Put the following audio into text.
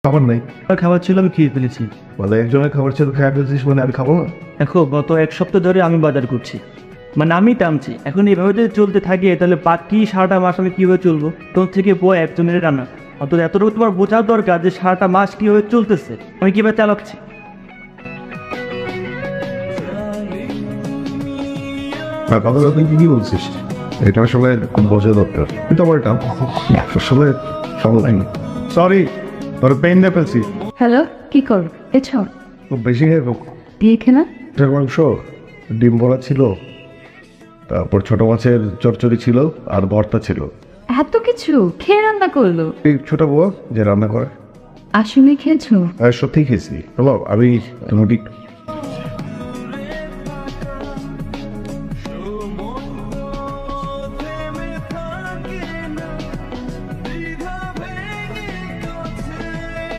খাবার নাই। আর খাবার ছিল, আমি খেয়ে ফেলেছি। বলে একজনের খাবার ছিল, খেয়ে ফেলছিস মানে আমি খাবো না? দেখো, গত এক সপ্তাহ ধরে আমি বাজার করছি, মানে আমি টানছি। এখন এইভাবে যদি চলতে থাকে তাহলে বাকি সারাটা মাস আমি কীভাবে চলবো? তোর থেকে বই একজনের রান্না, অন্তত এতটুকু তোমার বোঝার দরকার যে সারাটা মাস কীভাবে চলতেছে, আমি কীভাবে চালাচ্ছি। কথা তুই কি বলছিস? এটা আসলে বোঝা দরকার, কিন্তু আমার এটা আসলে সময় নেই। সরি, তোর পেন দিয়ে ফেলছি। হ্যালো, কি কর এছো? খুব বেশি হয়ে গেল। দিয়ে খেলা মাংস, ডিম বড়া ছিল, তারপর ছোট মাছের চচ্চড়ি ছিল, আর ভর্তা ছিল। এত কিছু খেয়ে রান্না করলো? এই ছোট বউ যে রান্না করে। আসলে খেয়েছো? সত্যি খেয়েছি। হ্যালো, আমি তোমাকে